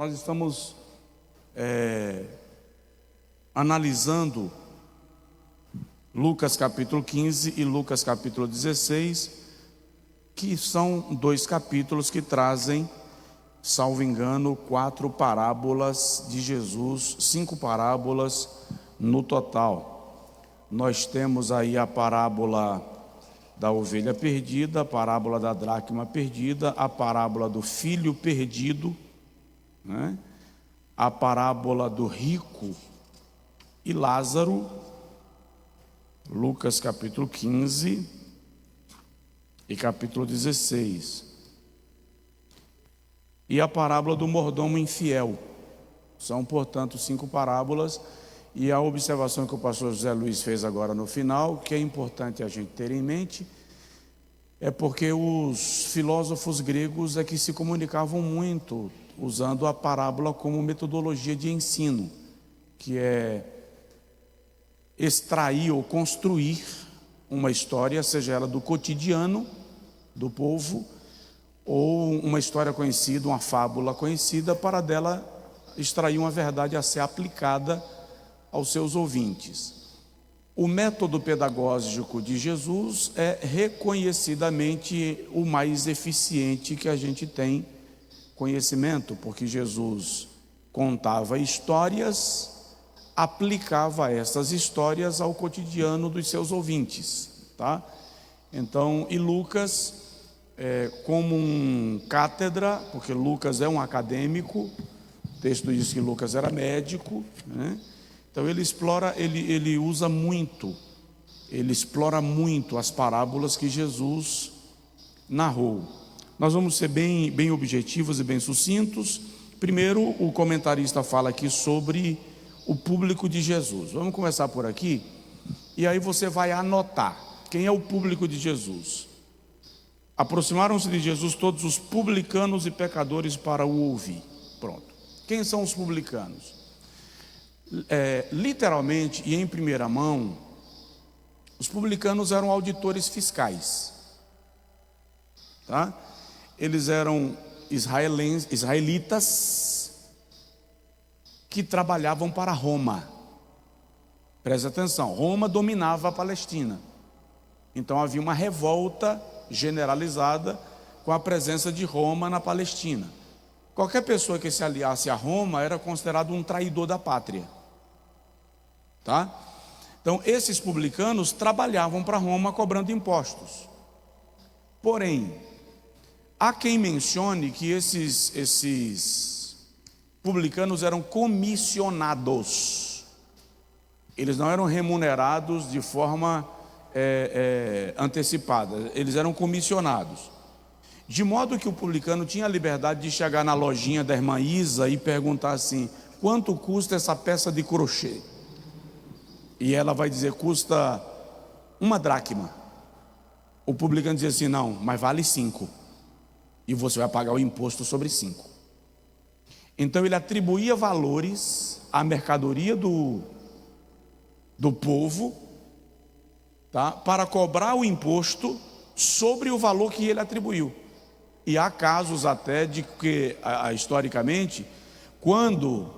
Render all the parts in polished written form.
Nós estamos analisando Lucas capítulo 15 e Lucas capítulo 16, que são dois capítulos que trazem, salvo engano, 4 parábolas de Jesus, 5 parábolas no total. Nós temos aí a parábola da ovelha perdida, a parábola da dracma perdida, a parábola do filho perdido, né? A parábola do rico e Lázaro, Lucas capítulo 15 e capítulo 16, e a parábola do mordomo infiel. São, portanto, 5 parábolas. E a observação que o pastor José Luiz fez agora no final, que é importante a gente ter em mente, é porque os filósofos gregos é que se comunicavam muito usando a parábola como metodologia de ensino, que é extrair ou construir uma história, seja ela do cotidiano do povo, ou uma história conhecida, uma fábula conhecida, para dela extrair uma verdade a ser aplicada aos seus ouvintes. O método pedagógico de Jesus é reconhecidamente o mais eficiente que a gente tem conhecimento, porque Jesus contava histórias, aplicava essas histórias ao cotidiano dos seus ouvintes, tá? Então, e Lucas, como um cátedra, porque Lucas é um acadêmico, o texto diz que Lucas era médico, né? Então ele explora, ele usa muito, ele explora muito as parábolas que Jesus narrou. Nós vamos ser bem objetivos e bem sucintos. Primeiro, o comentarista fala aqui sobre o público de Jesus. Vamos começar por aqui, e aí você vai anotar quem é o público de Jesus. Aproximaram-se de Jesus todos os publicanos e pecadores para o ouvir. Pronto. Quem são os publicanos? Literalmente e em primeira mão, os publicanos eram auditores fiscais, tá? Eles eram israelitas que trabalhavam para Roma. Preste atenção, Roma dominava a Palestina, então havia uma revolta generalizada com a presença de Roma na Palestina. Qualquer pessoa que se aliasse a Roma era considerado um traidor da pátria, tá? Então esses publicanos trabalhavam para Roma cobrando impostos. Porém, há quem mencione que esses publicanos eram comissionados. Eles não eram remunerados de forma antecipada, eles eram comissionados. De modo que o publicano tinha a liberdade de chegar na lojinha da irmã Isa e perguntar assim: quanto custa essa peça de crochê? E ela vai dizer: custa 1 dracma. O publicano dizia assim: não, mas vale 5. E você vai pagar o imposto sobre 5. Então ele atribuía valores à mercadoria do povo, tá? Para cobrar o imposto sobre o valor que ele atribuiu. E há casos até de que, historicamente, quando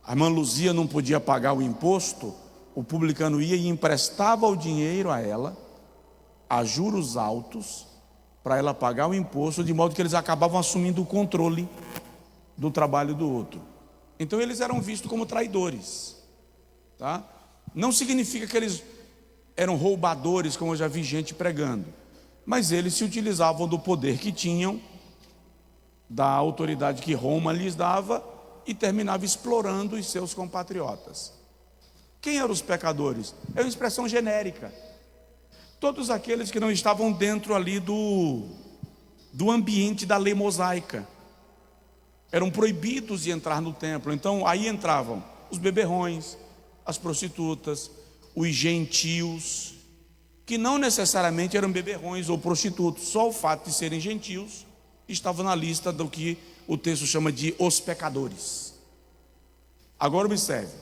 a irmã Luzia não podia pagar o imposto, o publicano ia e emprestava o dinheiro a ela, a juros altos, para ela pagar o imposto, de modo que eles acabavam assumindo o controle do trabalho do outro. Então eles eram vistos como traidores, tá? Não significa que eles eram roubadores, como eu já vi gente pregando, mas eles se utilizavam do poder que tinham, da autoridade que Roma lhes dava, e terminava explorando os seus compatriotas. Quem eram os pecadores? É uma expressão genérica. Todos aqueles que não estavam dentro ali do ambiente da lei mosaica. Eram proibidos de entrar no templo. Então aí entravam os beberrões, as prostitutas, os gentios, que não necessariamente eram beberrões ou prostitutos. Só o fato de serem gentios estava na lista do que o texto chama de os pecadores. Agora observe,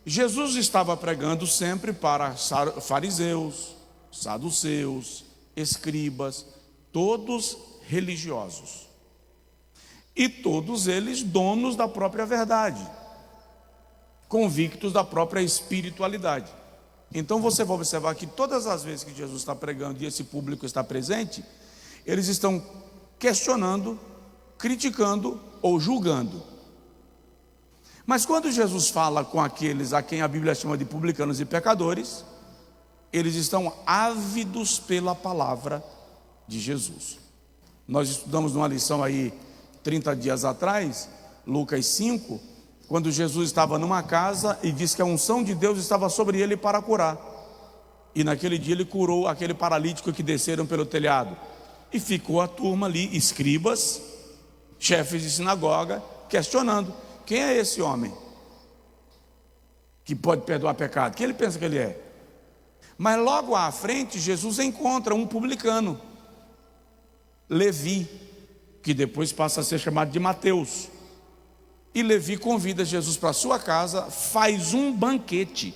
Jesus estava pregando sempre para fariseus, saduceus, escribas, todos religiosos. e todos eles donos da própria verdade, convictos da própria espiritualidade. Então você vai observar que todas as vezes que Jesus está pregando e esse público está presente, eles estão questionando, criticando ou julgando. Mas quando Jesus fala com aqueles a quem a Bíblia chama de publicanos e pecadores, eles estão ávidos pela palavra de Jesus. Nós estudamos numa lição aí 30 dias atrás, Lucas 5, quando Jesus estava numa casa e disse que a unção de Deus estava sobre ele para curar. E naquele dia ele curou aquele paralítico que desceram pelo telhado. E ficou a turma ali, escribas, chefes de sinagoga, questionando: quem é esse homem que pode perdoar pecado? Quem ele pensa que ele é? Mas logo à frente Jesus encontra um publicano, Levi, que depois passa a ser chamado de Mateus. E Levi convida Jesus para sua casa, faz um banquete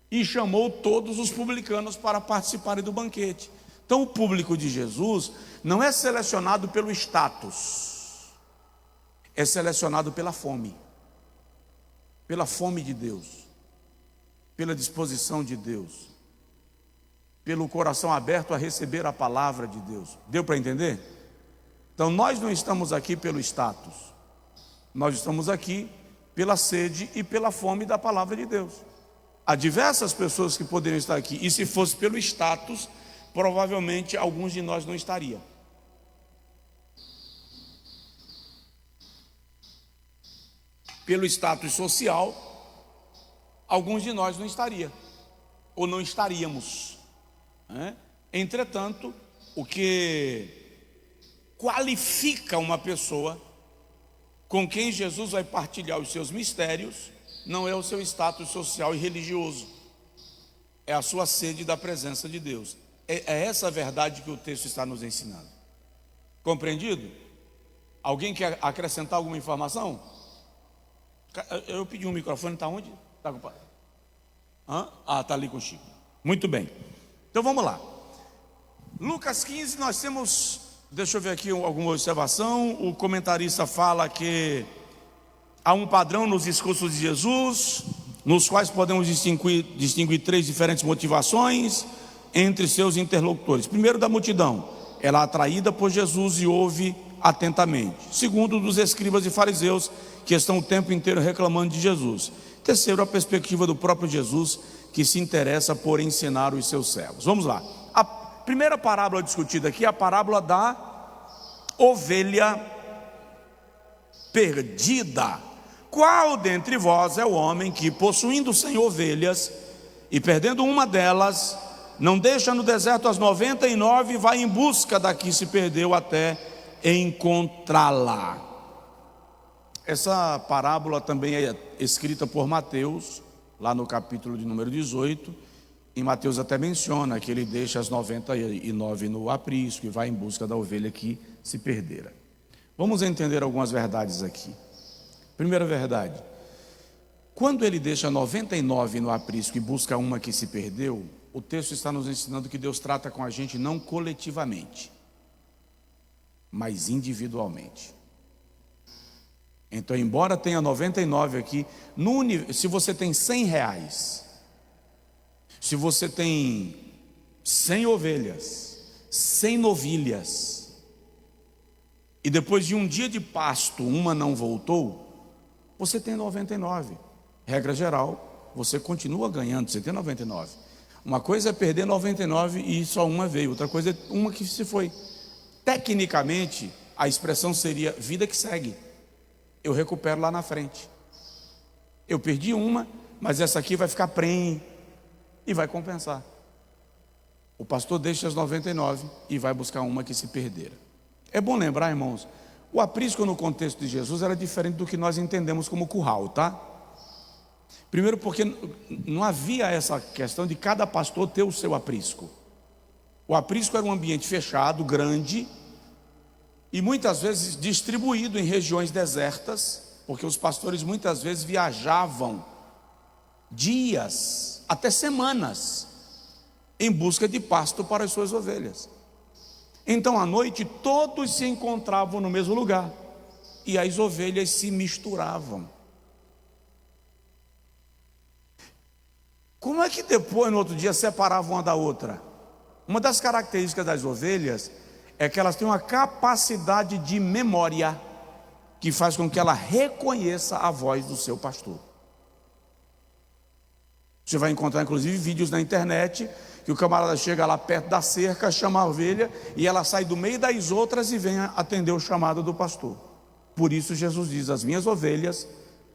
e chamou todos os publicanos para participarem do banquete. Então o público de Jesus não é selecionado pelo status, é selecionado pela fome de Deus, pela disposição de Deus, pelo coração aberto a receber a palavra de Deus. Deu para entender? Então nós não estamos aqui pelo status, nós estamos aqui pela sede e pela fome da palavra de Deus. Há diversas pessoas que poderiam estar aqui, e se fosse pelo status, provavelmente alguns de nós não estariam. Pelo status social, alguns de nós não estariam, ou não estaríamos, né? Entretanto, o que qualifica uma pessoa com quem Jesus vai partilhar os seus mistérios não é o seu status social e religioso, é a sua sede da presença de Deus. É essa a verdade que o texto está nos ensinando. Compreendido? Alguém quer acrescentar alguma informação? Eu pedi um microfone, está onde? Está com... está ali com o Chico. Muito bem. Então vamos lá. Lucas 15, nós temos, deixa eu ver aqui alguma observação. O comentarista fala que há um padrão nos discursos de Jesus, nos quais podemos distinguir três diferentes motivações entre seus interlocutores. Primeiro, da multidão, ela é atraída por Jesus e ouve atentamente. Segundo, dos escribas e fariseus, que estão o tempo inteiro reclamando de Jesus. Terceiro, a perspectiva do próprio Jesus, que se interessa por ensinar os seus servos. Vamos lá. A primeira parábola discutida aqui é a parábola da ovelha perdida. Qual dentre vós é o homem que, possuindo 100 ovelhas e perdendo uma delas, não deixa no deserto as 99 e vai em busca da que se perdeu até encontrá-la? Essa parábola também é escrita por Mateus, lá no capítulo de número 18. E Mateus até menciona que ele deixa as 99 no aprisco e vai em busca da ovelha que se perdera. Vamos entender algumas verdades aqui. Primeira verdade: quando ele deixa 99 no aprisco e busca uma que se perdeu, o texto está nos ensinando que Deus trata com a gente não coletivamente, mas individualmente. Então, embora tenha 99 aqui, se você tem 100 reais, se você tem 100 ovelhas, 100 novilhas, e depois de um dia de pasto uma não voltou, você tem 99. Regra geral, você continua ganhando, você tem 99. Uma coisa é perder 99 e só uma veio, outra coisa é uma que se foi. Tecnicamente, a expressão seria vida que segue. Eu recupero lá na frente. Eu perdi uma, mas essa aqui vai ficar prenhe e vai compensar. O pastor deixa as 99 e vai buscar uma que se perdera. É bom lembrar, irmãos, o aprisco no contexto de Jesus era diferente do que nós entendemos como curral, tá? Primeiro porque não havia essa questão de cada pastor ter o seu aprisco. O aprisco era um ambiente fechado, grande, e muitas vezes distribuído em regiões desertas, porque os pastores muitas vezes viajavam dias, até semanas, em busca de pasto para as suas ovelhas. Então à noite todos se encontravam no mesmo lugar, e as ovelhas se misturavam. Como é que depois, no outro dia, separavam uma da outra? Uma das características das ovelhas é que elas têm uma capacidade de memória que faz com que ela reconheça a voz do seu pastor. Você vai encontrar inclusive vídeos na internet que o camarada chega lá perto da cerca, chama a ovelha e ela sai do meio das outras e vem atender o chamado do pastor. Por isso Jesus diz: as minhas ovelhas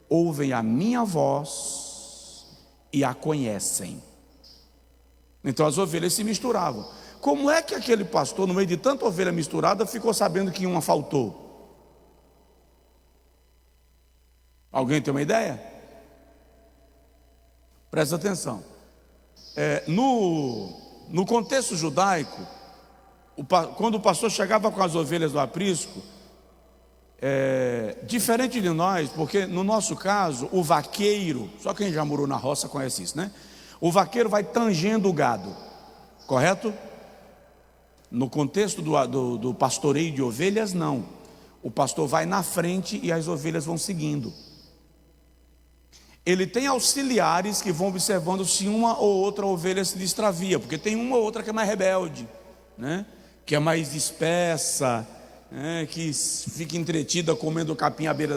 ouvem a minha voz e a conhecem. Então as ovelhas se misturavam. Como é que aquele pastor, no meio de tanta ovelha misturada, ficou sabendo que uma faltou? Alguém tem uma ideia? Presta atenção. No contexto judaico, quando o pastor chegava com as ovelhas do aprisco, diferente de nós, porque no nosso caso, o vaqueiro, só quem já morou na roça conhece isso, né? O vaqueiro vai tangendo o gado, correto? No contexto do pastoreio de ovelhas, não. O pastor vai na frente e as ovelhas vão seguindo. Ele tem auxiliares que vão observando se uma ou outra ovelha se extravia, porque tem uma ou outra que é mais rebelde, né? Que é mais dispersa, né? Que fica entretida comendo capim à beira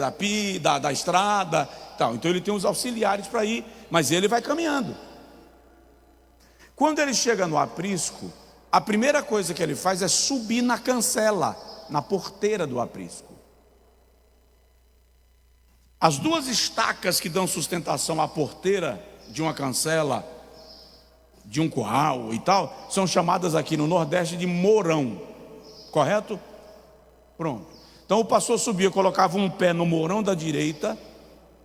da estrada, tal. Então ele tem os auxiliares para ir, mas ele vai caminhando. Quando ele chega no aprisco, a primeira coisa que ele faz é subir na cancela, na porteira do aprisco. As duas estacas que dão sustentação à porteira de uma cancela, de um curral e tal, são chamadas aqui no Nordeste de mourão, correto? Pronto. Então o pastor subia, colocava um pé no mourão da direita,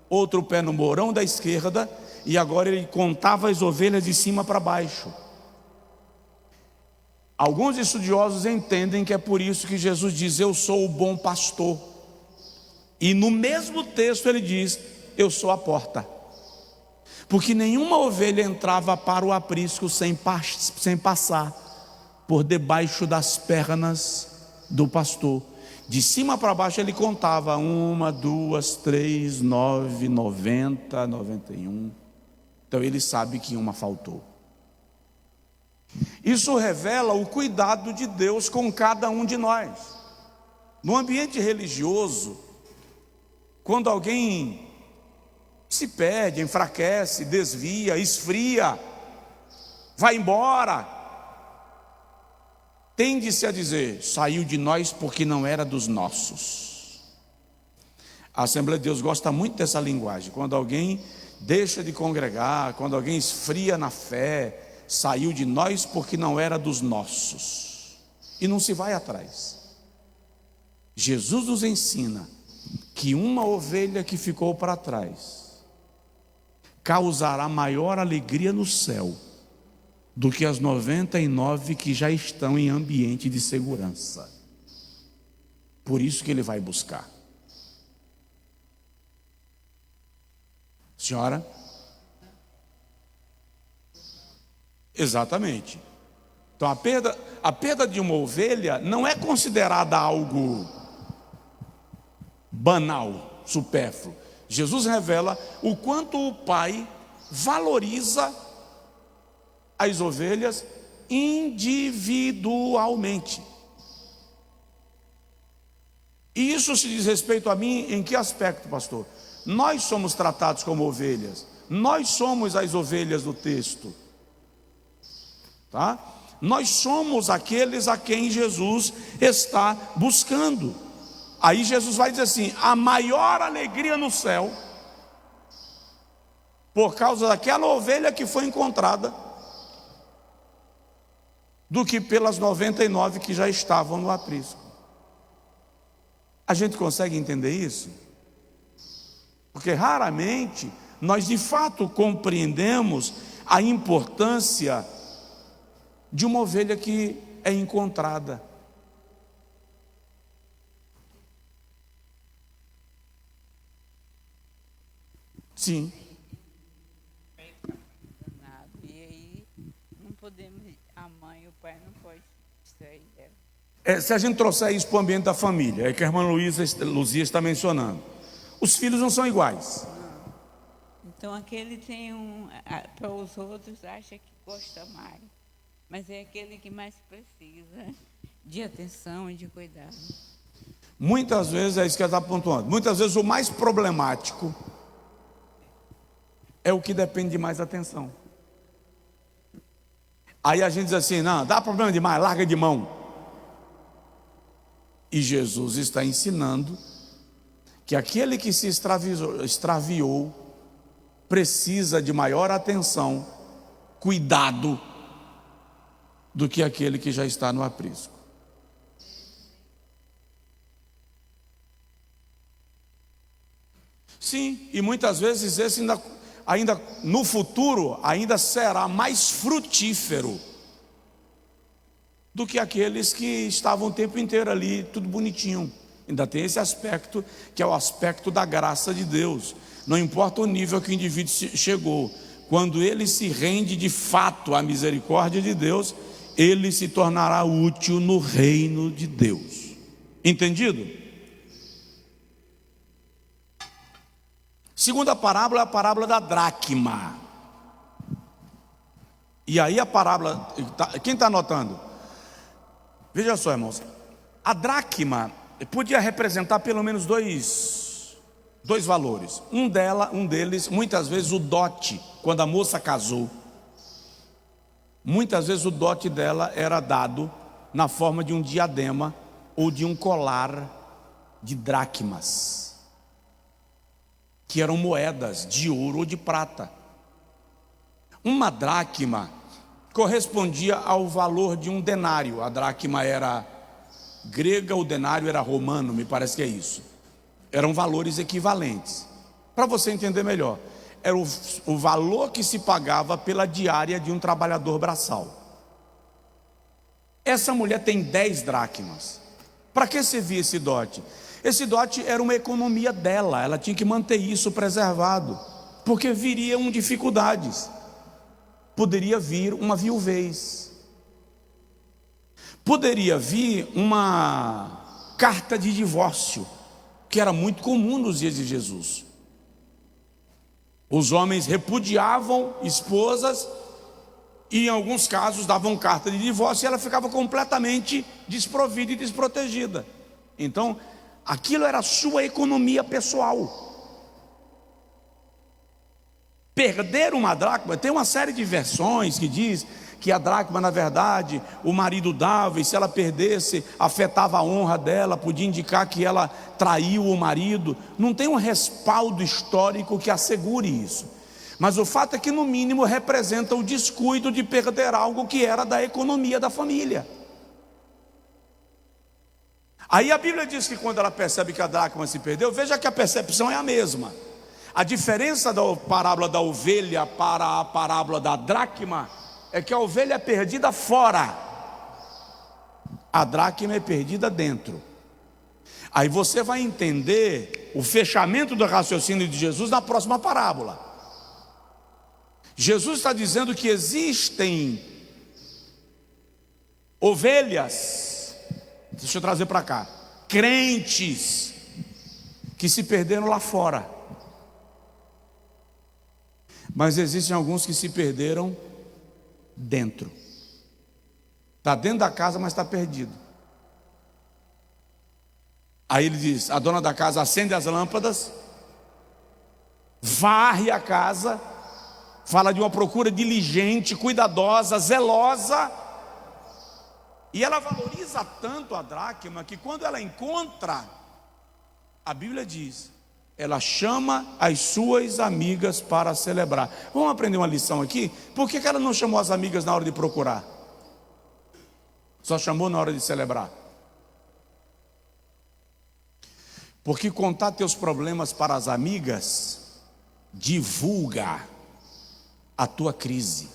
outro pé no mourão da esquerda, e agora ele contava as ovelhas de cima para baixo. Alguns estudiosos entendem que é por isso que Jesus diz: eu sou o bom pastor. E no mesmo texto ele diz: eu sou a porta. Porque nenhuma ovelha entrava para o aprisco sem passar por debaixo das pernas do pastor. De cima para baixo ele contava: 1, 2, 3, 9, 90, 91. Então ele sabe que uma faltou. Isso revela o cuidado de Deus com cada um de nós. No ambiente religioso, quando alguém se perde, enfraquece, desvia, esfria, vai embora, tende-se a dizer: saiu de nós porque não era dos nossos. A Assembleia de Deus gosta muito dessa linguagem. Quando alguém deixa de congregar, quando alguém esfria na fé, saiu de nós porque não era dos nossos. E não se vai atrás. Jesus nos ensina que uma ovelha que ficou para trás causará maior alegria no céu do que as 99 que já estão em ambiente de segurança. Por isso que ele vai buscar. Senhora? Exatamente. Então a perda de uma ovelha não é considerada algo banal, supérfluo. Jesus revela o quanto o Pai valoriza as ovelhas individualmente. E isso se diz respeito a mim em que aspecto, pastor? Nós somos tratados como ovelhas. Nós somos as ovelhas do texto. Tá? Nós somos aqueles a quem Jesus está buscando. Aí Jesus vai dizer assim: a maior alegria no céu, por causa daquela ovelha que foi encontrada, do que pelas 99 que já estavam no aprisco. A gente consegue entender isso? Porque raramente nós de fato compreendemos a importância de uma ovelha que é encontrada. Sim. E aí não podemos, a mãe e o pai não podem distrair ela. Se a gente trouxer isso para o ambiente da família, é que a irmã Luzia está mencionando, os filhos não são iguais. Então aquele tem para os outros acha que gosta mais, mas é aquele que mais precisa de atenção e de cuidado. Muitas vezes, é isso que ela está pontuando, muitas vezes o mais problemático é o que depende de mais atenção. Aí a gente diz assim, não, dá problema demais, larga de mão. E Jesus está ensinando que aquele que se extraviou precisa de maior atenção, cuidado, do que aquele que já está no aprisco. Sim, e muitas vezes esse ainda no futuro ainda será mais frutífero do que aqueles que estavam o tempo inteiro ali, tudo bonitinho. Ainda tem esse aspecto, que é o aspecto da graça de Deus. Não importa o nível que o indivíduo chegou, quando ele se rende de fato à misericórdia de Deus, ele se tornará útil no reino de Deus. Entendido? Segunda parábola é a parábola da dracma. E aí a parábola, quem está anotando? Veja só, irmãos, a dracma podia representar pelo menos dois valores. Um deles, muitas vezes o dote, quando a moça casou. Muitas vezes o dote dela era dado na forma de um diadema ou de um colar de dracmas, que eram moedas de ouro ou de prata. Uma dracma correspondia ao valor de um denário. A dracma era grega, o denário era romano, me parece que é isso. Eram valores equivalentes. Para você entender melhor, era o valor que se pagava pela diária de um trabalhador braçal. Essa mulher tem 10 dracmas. Para que servia esse dote? Esse dote era uma economia dela, ela tinha que manter isso preservado, porque viriam dificuldades. Poderia vir uma viuvez, poderia vir uma carta de divórcio, que era muito comum nos dias de Jesus. Os homens repudiavam esposas e em alguns casos davam carta de divórcio e ela ficava completamente desprovida e desprotegida. Então aquilo era a sua economia pessoal. Perder uma dracma, tem uma série de versões que diz que a dracma, na verdade, o marido dava, e se ela perdesse, afetava a honra dela, podia indicar que ela traiu o marido. Não tem um respaldo histórico que assegure isso, mas o fato é que no mínimo representa o descuido de perder algo que era da economia da família. Aí a Bíblia diz que quando ela percebe que a dracma se perdeu, veja que a percepção é a mesma. A diferença da parábola da ovelha para a parábola da dracma é que a ovelha é perdida fora, a dracma é perdida dentro. Aí você vai entender o fechamento do raciocínio de Jesus na próxima parábola. Jesus está dizendo que existem ovelhas, deixa eu trazer para cá, crentes que se perderam lá fora, mas existem alguns que se perderam dentro. Está dentro da casa, mas está perdido. Aí ele diz, a dona da casa acende as lâmpadas, varre a casa, fala de uma procura diligente, cuidadosa, zelosa, e ela valoriza tanto a dracma que quando ela encontra, a Bíblia diz, ela chama as suas amigas para celebrar. Vamos aprender uma lição aqui? Por que ela não chamou as amigas na hora de procurar? Só chamou na hora de celebrar? Porque contar teus problemas para as amigas divulga a tua crise.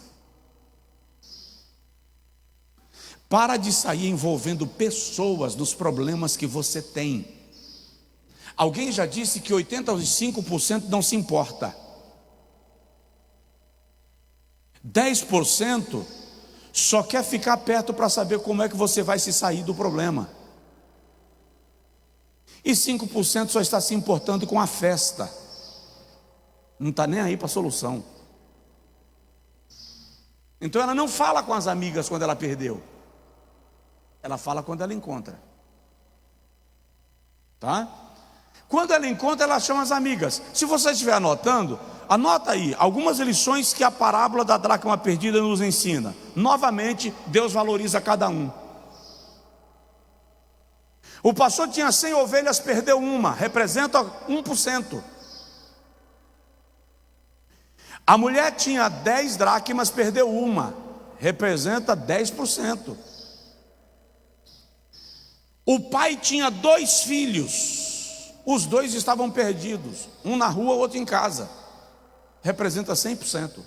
Para de sair envolvendo pessoas nos problemas que você tem. Alguém já disse que 85% não se importa. 10% só quer ficar perto para saber como é que você vai se sair do problema. E 5% só está se importando com a festa, não está nem aí para a solução. Então ela não fala com as amigas quando ela perdeu, ela fala quando ela encontra, tá? Quando ela encontra, ela chama as amigas. Se você estiver anotando, anota aí algumas lições que a parábola da dracma perdida nos ensina. Novamente, Deus valoriza cada um. O pastor tinha 100 ovelhas, perdeu uma, representa 1%. A mulher tinha 10 dracmas, perdeu uma, representa 10%. O pai tinha 2 filhos, os 2 estavam perdidos, um na rua, outro em casa, representa 100%.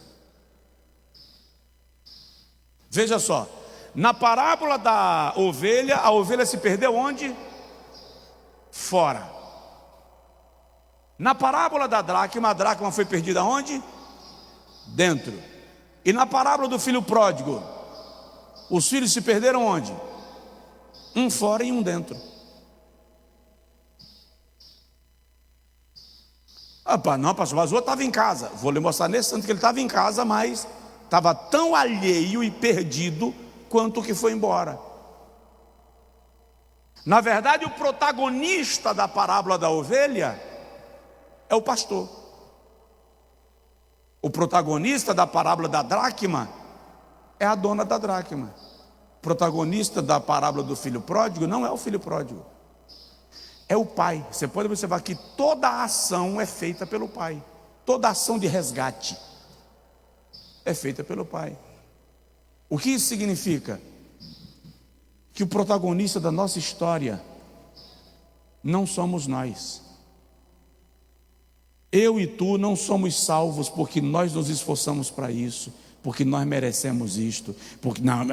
Veja só, na parábola da ovelha, a ovelha se perdeu onde? Fora. Na parábola da dracma, a dracma foi perdida onde? Dentro. E na parábola do filho pródigo, os filhos se perderam onde? Um fora e um dentro. Não, pastor, mas o outro estava em casa. Vou lhe mostrar nesse tanto que ele estava em casa, mas estava tão alheio e perdido quanto o que foi embora. Na verdade, o protagonista da parábola da ovelha é o pastor. O protagonista da parábola da dracma é a dona da dracma. O protagonista da parábola do filho pródigo não é o filho pródigo, é o pai. Você pode observar que toda a ação é feita pelo pai. Toda a ação de resgate é feita pelo pai. O que isso significa? Que o protagonista da nossa história não somos nós. Eu e tu não somos salvos porque nós nos esforçamos para isso, porque nós merecemos isto, porque não,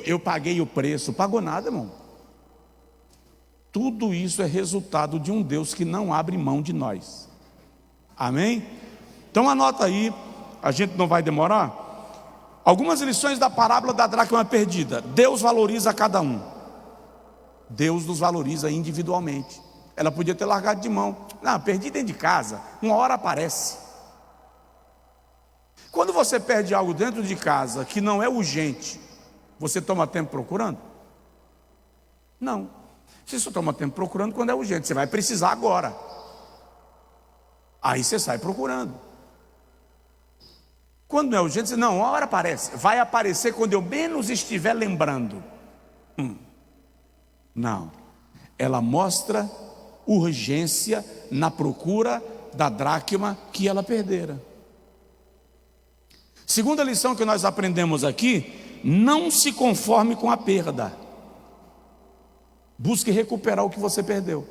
eu paguei o preço. Pagou nada, irmão. Tudo isso é resultado de um Deus que não abre mão de nós. Amém? Então anota aí, a gente não vai demorar. Algumas lições da parábola da dracma perdida. Deus valoriza cada um. Deus nos valoriza individualmente. Ela podia ter largado de mão. Não, perdi dentro de casa, uma hora aparece. Quando você perde algo dentro de casa que não é urgente, você toma tempo procurando? Não. Você só toma tempo procurando quando é urgente. Você vai precisar agora. Aí você sai procurando. Quando não é urgente, você, não, uma hora aparece. Vai aparecer quando eu menos estiver lembrando. Não. Ela mostra urgência na procura da dracma que ela perdera. Segunda lição que nós aprendemos aqui: não se conforme com a perda. Busque recuperar o que você perdeu.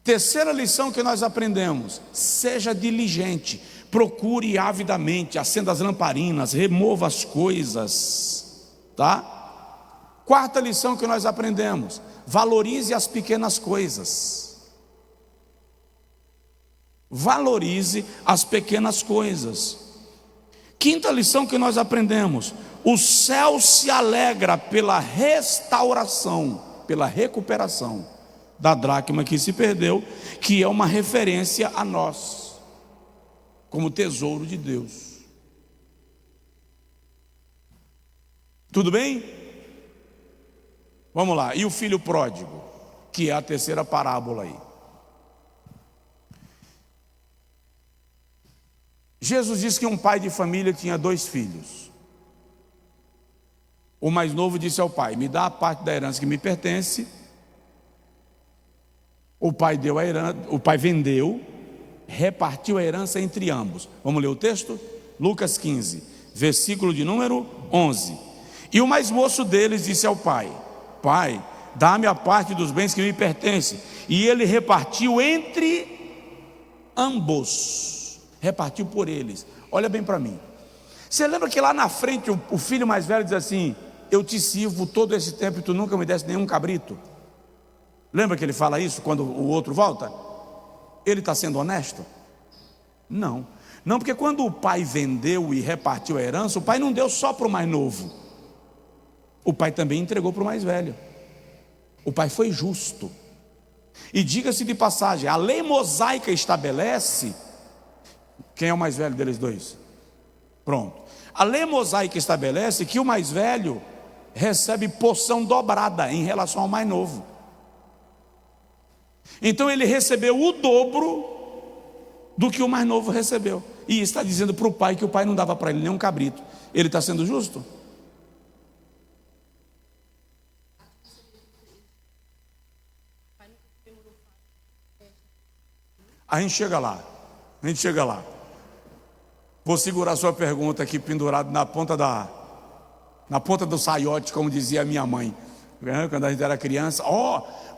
Terceira lição que nós aprendemos: seja diligente, procure avidamente, acenda as lamparinas, remova as coisas, tá? Quarta lição que nós aprendemos: valorize as pequenas coisas. Valorize as pequenas coisas. Quinta lição que nós aprendemos: o céu se alegra pela restauração, pela recuperação da dracma que se perdeu, que é uma referência a nós, como tesouro de Deus. Tudo bem? Vamos lá. E o filho pródigo, que é a terceira parábola aí. Jesus disse que um pai de família tinha 2 filhos. O mais novo disse ao pai: me dá a parte da herança que me pertence. O pai deu a herança, o pai vendeu, repartiu a herança entre ambos. Vamos ler o texto? Lucas 15, versículo de número 11. E o mais moço deles disse ao pai: pai, dá-me a parte dos bens que me pertencem. E ele repartiu entre ambos, repartiu por eles. Olha bem para mim. Você lembra que lá na frente o filho mais velho diz assim: eu te sirvo todo esse tempo e tu nunca me deste nenhum cabrito? Lembra que ele fala isso quando o outro volta? Ele está sendo honesto? Não. Não, porque quando o pai vendeu e repartiu a herança, o pai não deu só para o mais novo, o pai também entregou para o mais velho. O pai foi justo. E diga-se de passagem, a lei mosaica estabelece, quem é o mais velho deles dois? Pronto. A lei mosaica estabelece que o mais velho recebe porção dobrada em relação ao mais novo. Então ele recebeu o dobro do que o mais novo recebeu. E está dizendo para o pai que o pai não dava para ele nem um cabrito. Ele está sendo justo? A gente chega lá. Vou segurar sua pergunta aqui pendurado na ponta do saiote, como dizia a minha mãe, quando a gente era criança.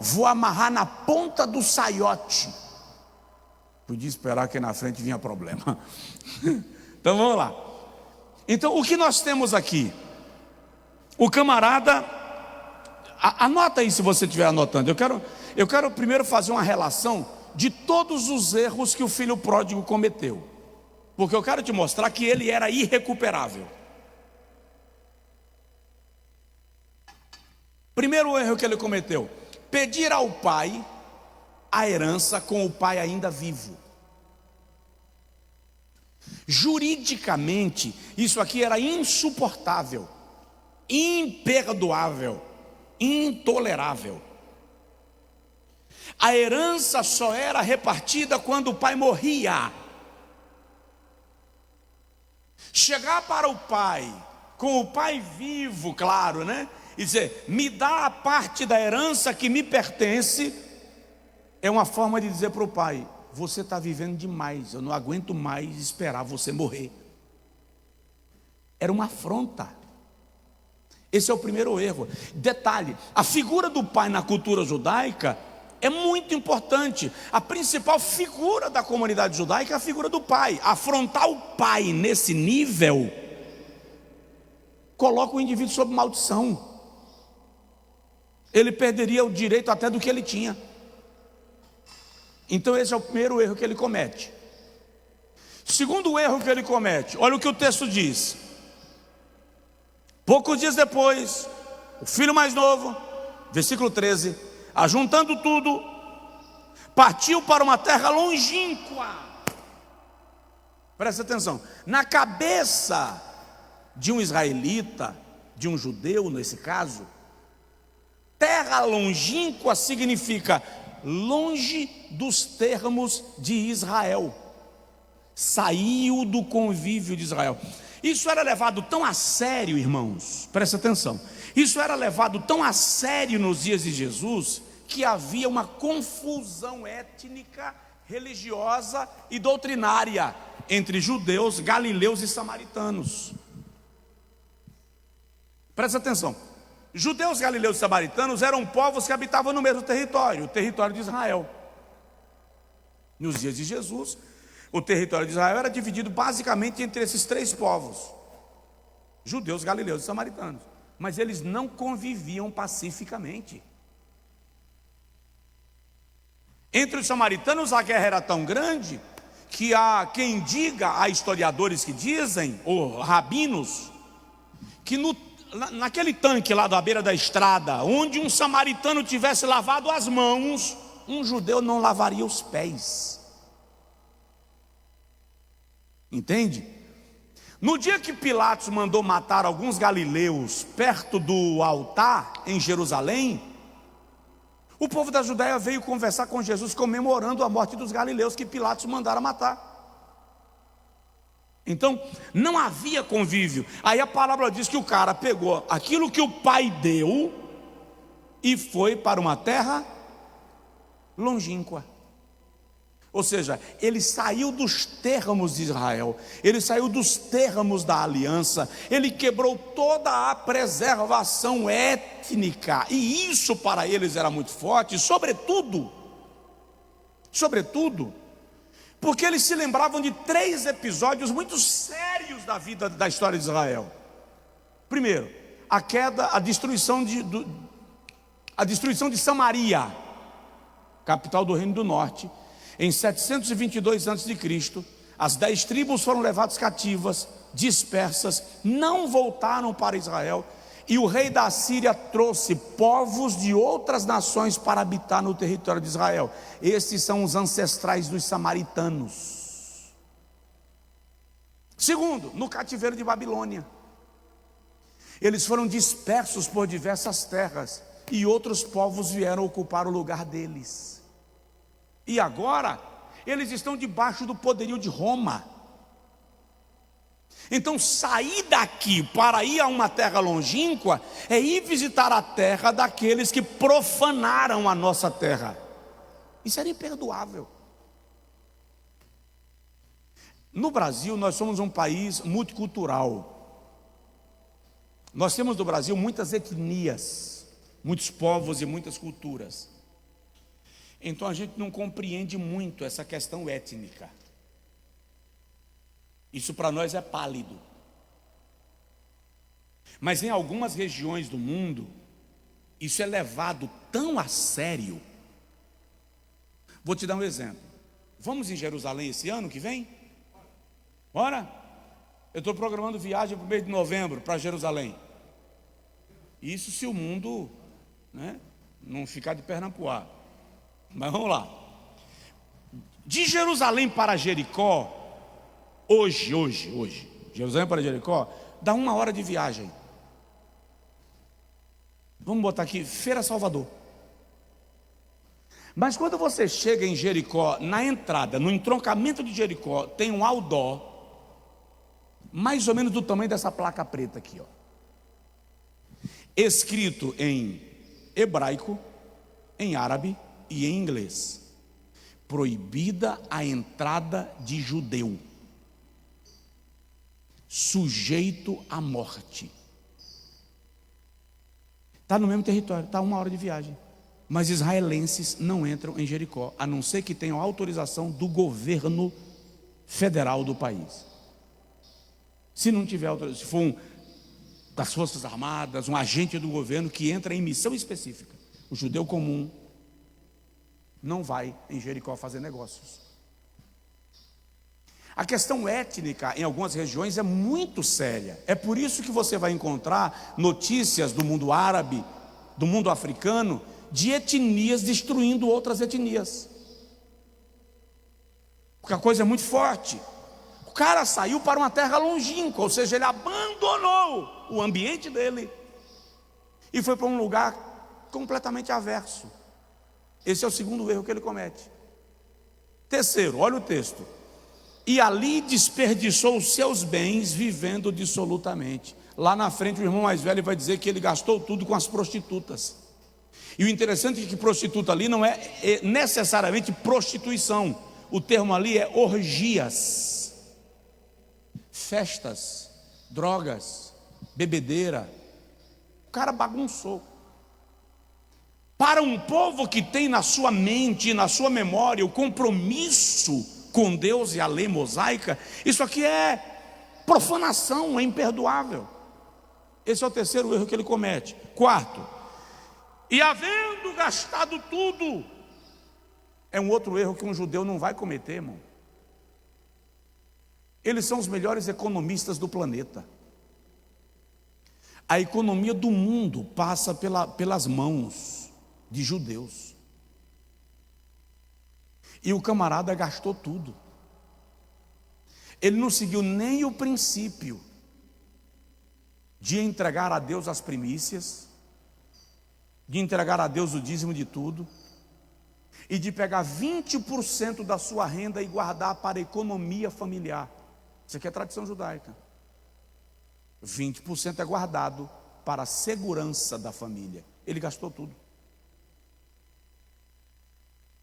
Vou amarrar na ponta do saiote. Podia esperar que na frente vinha problema. Então vamos lá. Então o que nós temos aqui? O camarada, anota aí se você estiver anotando. Eu quero primeiro fazer uma relação de todos os erros que o filho pródigo cometeu, porque eu quero te mostrar que ele era irrecuperável. Primeiro erro que ele cometeu: pedir ao pai a herança com o pai ainda vivo. Juridicamente, isso aqui era insuportável, imperdoável, intolerável. A herança só era repartida quando o pai morria. Chegar para o pai, com o pai vivo, claro, né? E dizer, me dá a parte da herança que me pertence, é uma forma de dizer para o pai, você está vivendo demais, eu não aguento mais esperar você morrer. Era uma afronta. Esse é o primeiro erro. Detalhe, a figura do pai na cultura judaica é muito importante. A principal figura da comunidade judaica é a figura do pai. Afrontar o pai nesse nível coloca o indivíduo sob maldição. Ele perderia o direito até do que ele tinha. Então esse é o primeiro erro que ele comete. Segundo erro que ele comete, olha o que o texto diz. Poucos dias depois, o filho mais novo, versículo 13, ajuntando tudo, partiu para uma terra longínqua. Presta atenção, na cabeça de um israelita, de um judeu nesse caso, terra longínqua significa longe dos termos de Israel, saiu do convívio de Israel. Isso era levado tão a sério, irmãos, presta atenção, isso era levado tão a sério nos dias de Jesus, que havia uma confusão étnica, religiosa e doutrinária entre judeus, galileus e samaritanos. Presta atenção, judeus, galileus e samaritanos eram povos que habitavam no mesmo território, o território de Israel. Nos dias de Jesus, o território de Israel era dividido basicamente entre esses três povos: judeus, galileus e samaritanos. Mas eles não conviviam pacificamente. Entre os samaritanos a guerra era tão grande que há quem diga, há historiadores que dizem, ou rabinos, que naquele tanque lá da beira da estrada, onde um samaritano tivesse lavado as mãos, um judeu não lavaria os pés. Entende? No dia que Pilatos mandou matar alguns galileus perto do altar em Jerusalém, o povo da Judéia veio conversar com Jesus, comemorando a morte dos galileus que Pilatos mandara matar. Então não havia convívio. Aí a palavra diz que o cara pegou aquilo que o pai deu e foi para uma terra longínqua. Ou seja, ele saiu dos termos de Israel, ele saiu dos termos da aliança, ele quebrou toda a preservação étnica, e isso para eles era muito forte, sobretudo, porque eles se lembravam de três episódios muito sérios da vida, da história de Israel. Primeiro, a queda, a destruição de Samaria, capital do Reino do Norte, em 722 a.C., As 10 tribos foram levadas cativas, dispersas, não voltaram para Israel, e o rei da Síria trouxe povos de outras nações para habitar no território de Israel. Esses são os ancestrais dos samaritanos. Segundo, no cativeiro de Babilônia, eles foram dispersos por diversas terras, e outros povos vieram ocupar o lugar deles. E agora, eles estão debaixo do poderio de Roma. Então, sair daqui para ir a uma terra longínqua é ir visitar a terra daqueles que profanaram a nossa terra. Isso era imperdoável. No Brasil, nós somos um país multicultural. Nós temos no Brasil muitas etnias, muitos povos e muitas culturas. Então a gente não compreende muito essa questão étnica. Isso para nós é pálido. Mas em algumas regiões do mundo, isso é levado tão a sério. Vou te dar um exemplo. Vamos em Jerusalém esse ano que vem? Bora? Eu estou programando viagem para o mês de novembro para Jerusalém. Isso se o mundo, não ficar de perna pro ar. Mas vamos lá. De Jerusalém para Jericó, hoje, Jerusalém para Jericó, dá 1 hora de viagem. Vamos botar aqui, Feira Salvador. Mas quando você chega em Jericó, na entrada, no entroncamento de Jericó, tem um outdoor, mais ou menos do tamanho dessa placa preta aqui, ó, escrito em hebraico, em árabe e em inglês: proibida a entrada de judeu, sujeito à morte. Está no mesmo território, está 1 hora de viagem. Mas israelenses não entram em Jericó, a não ser que tenham autorização do governo federal do país. Se não tiver autorização, se for das Forças Armadas, um agente do governo que entra em missão específica, o judeu comum não vai em Jericó fazer negócios. A questão étnica em algumas regiões é muito séria. É por isso que você vai encontrar notícias do mundo árabe, do mundo africano, de etnias destruindo outras etnias. Porque a coisa é muito forte. O cara saiu para uma terra longínqua, ou seja, ele abandonou o ambiente dele e foi para um lugar completamente averso. Esse é o segundo erro que ele comete. Terceiro, olha o texto: e ali desperdiçou os seus bens vivendo dissolutamente. Lá na frente o irmão mais velho vai dizer que ele gastou tudo com as prostitutas. E o interessante é que prostituta ali não é necessariamente prostituição. O termo ali é orgias, festas, drogas, bebedeira. O cara bagunçou. Para um povo que tem na sua mente, na sua memória, o compromisso com Deus e a lei mosaica, isso aqui é profanação, é imperdoável. Esse é o terceiro erro que ele comete. Quarto, e havendo gastado tudo, é um outro erro que um judeu não vai cometer, irmão. Eles são os melhores economistas do planeta. A economia do mundo passa pelas mãos de judeus. E o camarada gastou tudo. Ele não seguiu nem o princípio de entregar a Deus as primícias, de entregar a Deus o dízimo de tudo, e de pegar 20% da sua renda e guardar para a economia familiar. Isso aqui é tradição judaica. 20% é guardado para a segurança da família. Ele gastou tudo.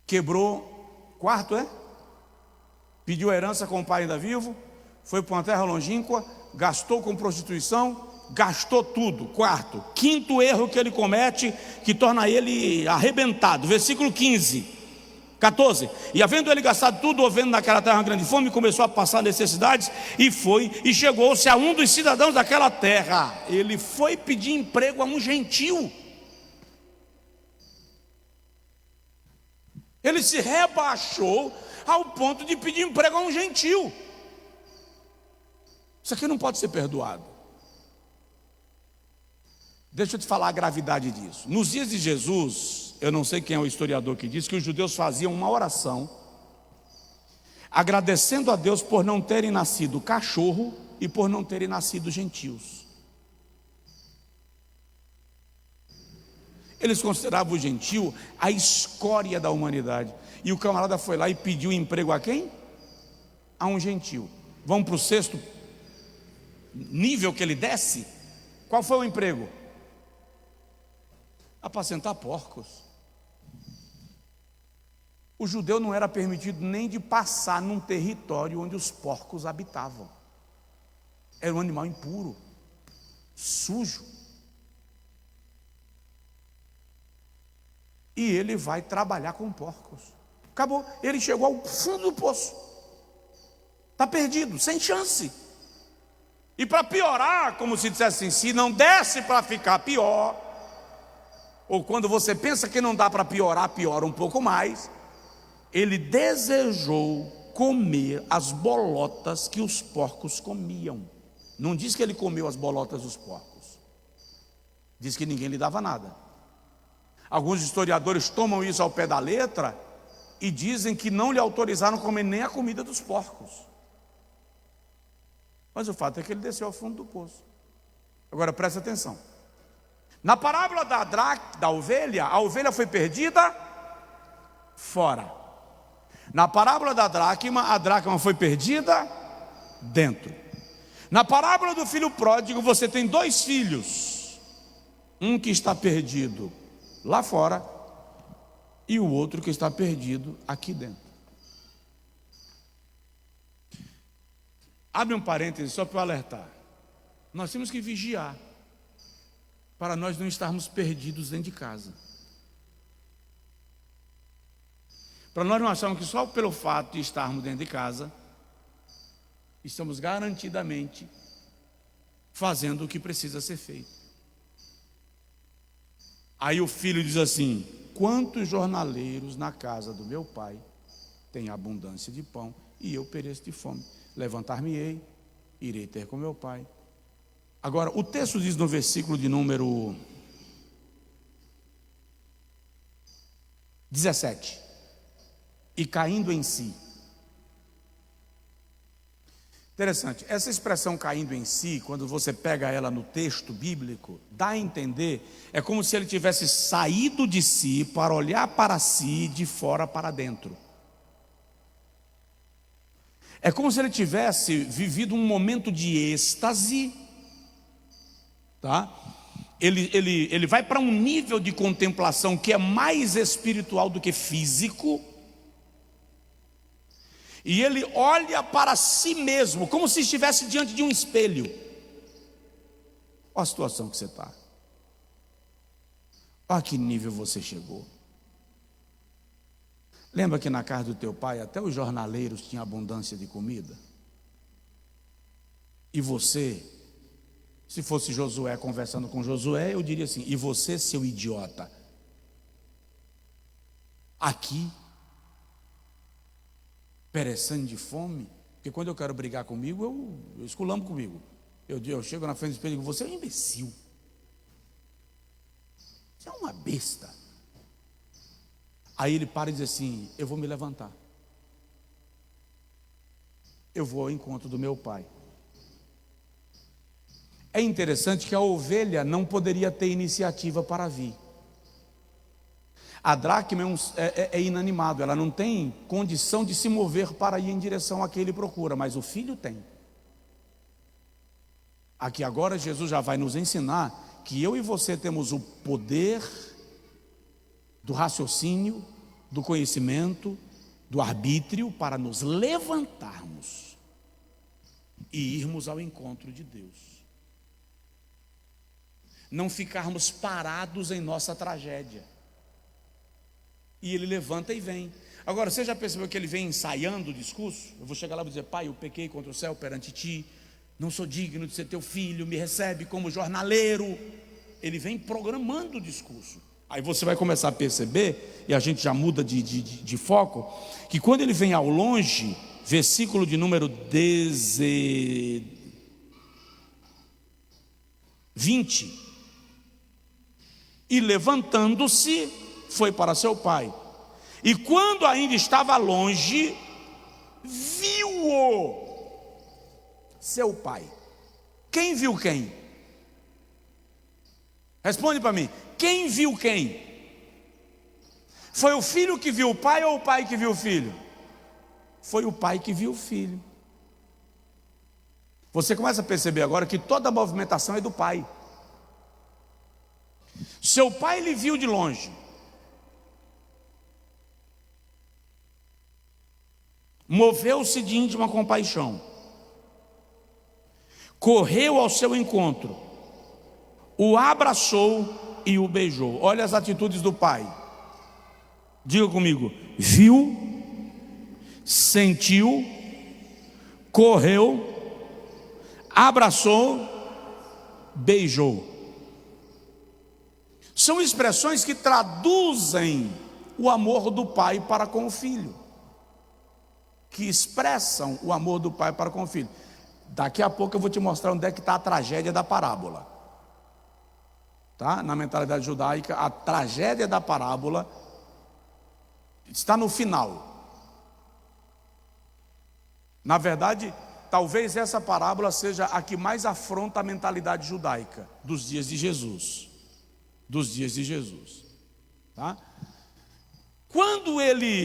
Quebrou. Quarto pediu herança com o pai ainda vivo, foi para uma terra longínqua, gastou com prostituição, gastou tudo. Quarto. Quinto erro que ele comete, que torna ele arrebentado. Versículo 14. E havendo ele gastado tudo, havendo naquela terra uma grande fome, começou a passar necessidades, e foi, e chegou-se a um dos cidadãos daquela terra. Ele foi pedir emprego a um gentil. Ele se rebaixou ao ponto de pedir emprego a um gentil. Isso aqui não pode ser perdoado. Deixa eu te falar a gravidade disso. Nos dias de Jesus, eu não sei quem é o historiador que diz que os judeus faziam uma oração agradecendo a Deus por não terem nascido cachorro e por não terem nascido gentios. Eles consideravam o gentio a escória da humanidade. E o camarada foi lá e pediu emprego a quem? A um gentio. Vamos para o sexto nível que ele desce? Qual foi o emprego? Apacentar porcos. O judeu não era permitido nem de passar num território onde os porcos habitavam. Era um animal impuro, sujo. E ele vai trabalhar com porcos. Acabou, ele chegou ao fundo do poço. Está perdido, sem chance. E para piorar, como se dissesse assim, se não desse para ficar pior, ou quando você pensa que não dá para piorar, piora um pouco mais, ele desejou comer as bolotas que os porcos comiam. Não diz que ele comeu as bolotas dos porcos, diz que ninguém lhe dava nada. Alguns historiadores tomam isso ao pé da letra e dizem que não lhe autorizaram comer nem a comida dos porcos. Mas o fato é que ele desceu ao fundo do poço. Agora presta atenção. Na parábola da ovelha, a ovelha foi perdida fora. Na parábola da dracma, a dracma foi perdida dentro. Na parábola do filho pródigo, você tem dois filhos. Um que está perdido lá fora e o outro que está perdido aqui dentro. Abre um parêntese só para eu alertar. Nós temos que vigiar para nós não estarmos perdidos dentro de casa. Para nós não acharmos que só pelo fato de estarmos dentro de casa estamos garantidamente fazendo o que precisa ser feito. Aí o filho diz assim: quantos jornaleiros na casa do meu pai têm abundância de pão e eu pereço de fome? Levantar-me-ei, irei ter com meu pai. Agora, o texto diz no versículo de número 17: e caindo em si. Interessante, essa expressão caindo em si, quando você pega ela no texto bíblico, dá a entender, é como se ele tivesse saído de si para olhar para si de fora para dentro. É como se ele tivesse vivido um momento de êxtase, tá? Ele vai para um nível de contemplação que é mais espiritual do que físico. E ele olha para si mesmo, como se estivesse diante de um espelho. Olha a situação que você está. Olha que nível você chegou. Lembra que na casa do teu pai até os jornaleiros tinham abundância de comida? E você, se fosse Josué conversando com Josué, eu diria assim: e você, seu idiota, aqui perecendo de fome? Porque quando eu quero brigar comigo, eu esculambo comigo. Eu chego na frente do espelho e digo: você é um imbecil, você é uma besta. Aí ele para e diz assim: eu vou me levantar, eu vou ao encontro do meu pai. É interessante que a ovelha não poderia ter iniciativa para vir. A dracma é inanimado, ela não tem condição de se mover para ir em direção a quem ele procura, mas o filho tem. Aqui agora Jesus já vai nos ensinar que eu e você temos o poder do raciocínio, do conhecimento, do arbítrio para nos levantarmos e irmos ao encontro de Deus. Não ficarmos parados em nossa tragédia. E ele levanta e vem. Agora, você já percebeu que ele vem ensaiando o discurso? Eu vou chegar lá e vou dizer: pai, eu pequei contra o céu perante ti, não sou digno de ser teu filho, me recebe como jornaleiro. Ele vem programando o discurso. Aí você vai começar a perceber, e a gente já muda de foco, que quando ele vem ao longe, versículo de número 20. E levantando-se, foi para seu pai. E quando ainda estava longe, viu-o seu pai. Quem viu quem? Responde para mim. Quem viu quem? Foi o filho que viu o pai ou o pai que viu o filho? Foi o pai que viu o filho. Você começa a perceber agora que toda a movimentação é do pai. Seu pai lhe viu de longe. Moveu-se de íntima compaixão. Correu ao seu encontro. O abraçou e o beijou. Olha as atitudes do pai. Diga comigo. Viu, sentiu, correu, abraçou, beijou. São expressões que traduzem o amor do pai para com o filho, que expressam o amor do pai para com o filho. Daqui a pouco eu vou te mostrar onde é que está a tragédia da parábola. Tá? Na mentalidade judaica, a tragédia da parábola está no final. Na verdade, talvez essa parábola seja a que mais afronta a mentalidade judaica dos dias de Jesus. Dos dias de Jesus, tá? Quando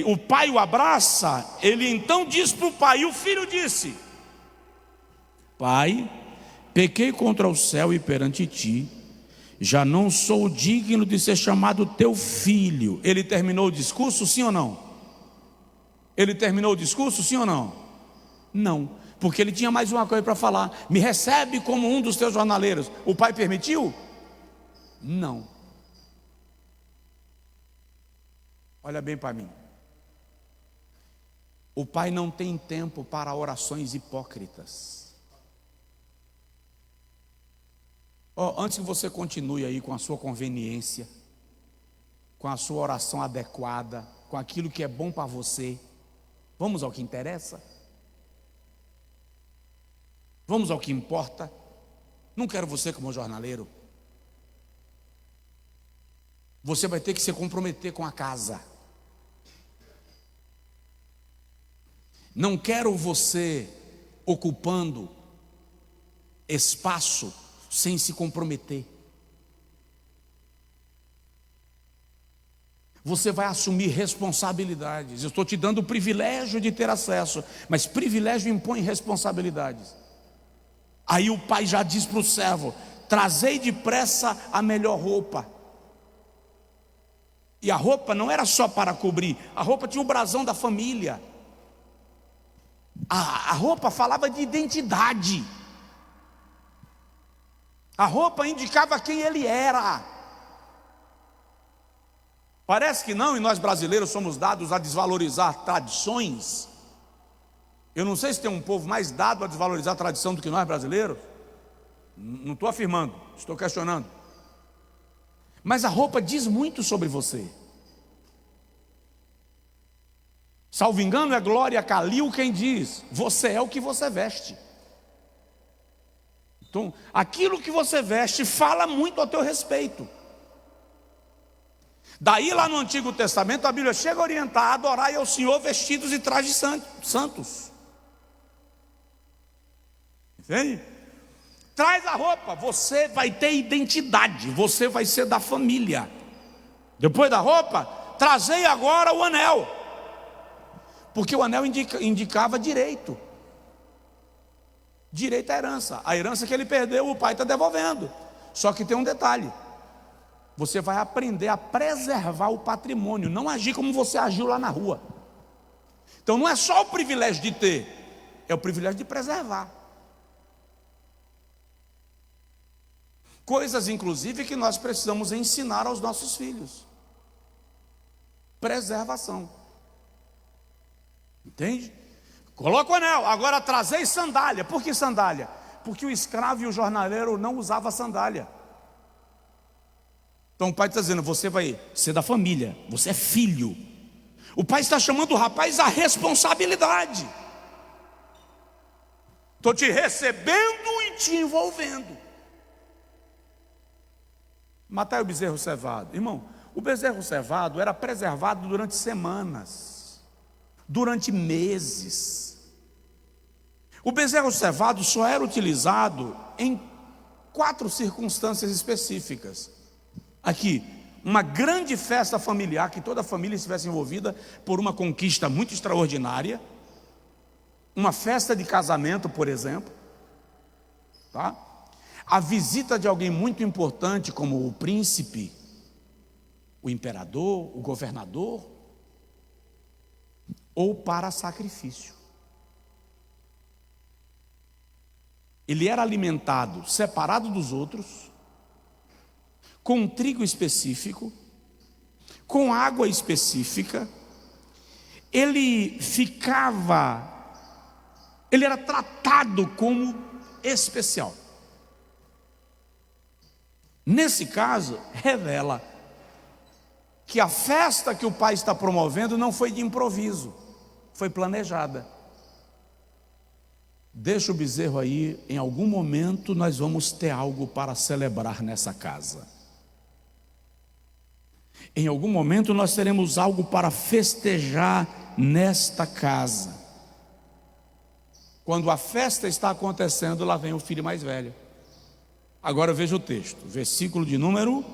o pai o abraça, ele então diz para o pai, e o filho disse: Pai, pequei contra o céu e perante ti, já não sou digno de ser chamado teu filho. Ele terminou o discurso, sim ou não? Ele terminou o discurso, sim ou não? Não, porque ele tinha mais uma coisa para falar. Me recebe como um dos teus jornaleiros. O pai permitiu? Não. Olha bem para mim. O pai não tem tempo para orações hipócritas. Antes que você continue aí com a sua conveniência, com a sua oração adequada, com aquilo que é bom para você, vamos ao que interessa? Vamos ao que importa? Não quero você como jornaleiro. Você vai ter que se comprometer com a casa. Não quero você ocupando espaço sem se comprometer. Você vai assumir responsabilidades. Eu estou te dando o privilégio de ter acesso, mas privilégio impõe responsabilidades. Aí o pai já diz para o servo: trazei depressa a melhor roupa. E a roupa não era só para cobrir, a roupa tinha o brasão da família. A roupa falava de identidade. A roupa indicava quem ele era. Parece que não, e nós brasileiros somos dados a desvalorizar tradições. Eu não sei se tem um povo mais dado a desvalorizar a tradição do que nós brasileiros. Não estou afirmando, estou questionando. Mas a roupa diz muito sobre você. Salvo engano, é Glória Calil quem diz: você é o que você veste. Então, aquilo que você veste fala muito a teu respeito. Daí lá no Antigo Testamento a Bíblia chega a orientar: adorai ao Senhor vestidos de trajes santos. Entende? Traz a roupa, você vai ter identidade, você vai ser da família. Depois da roupa, trazei agora o anel, porque o anel indicava direito. Direito à herança. A herança que ele perdeu, o pai está devolvendo. Só que tem um detalhe: você vai aprender a preservar o patrimônio, não agir como você agiu lá na rua. Então não é só o privilégio de ter, é o privilégio de preservar. Coisas, inclusive, que nós precisamos ensinar aos nossos filhos. Preservação. Entende? Coloca o anel, agora trazei sandália. Por que sandália? Porque o escravo e o jornaleiro não usavam sandália. Então o pai está dizendo: você vai ser da família, você é filho. O pai está chamando o rapaz à responsabilidade. Estou te recebendo e te envolvendo. Matai o bezerro cevado. Irmão, o bezerro cevado era preservado durante semanas, durante meses. O bezerro cevado só era utilizado em 4 circunstâncias específicas. Aqui, uma grande festa familiar, que toda a família estivesse envolvida por uma conquista muito extraordinária. Uma festa de casamento, por exemplo, tá? A visita de alguém muito importante, como o príncipe, o imperador, o governador, ou para sacrifício. Ele era alimentado separado dos outros, com um trigo específico, com água específica. Ele era tratado como especial. Nesse caso, revela que a festa que o pai está promovendo não foi de improviso, foi planejada. Deixa o bezerro aí, em algum momento nós vamos ter algo para celebrar nessa casa. Em algum momento nós teremos algo para festejar nesta casa. Quando a festa está acontecendo, lá vem o filho mais velho. Agora veja o texto, versículo de número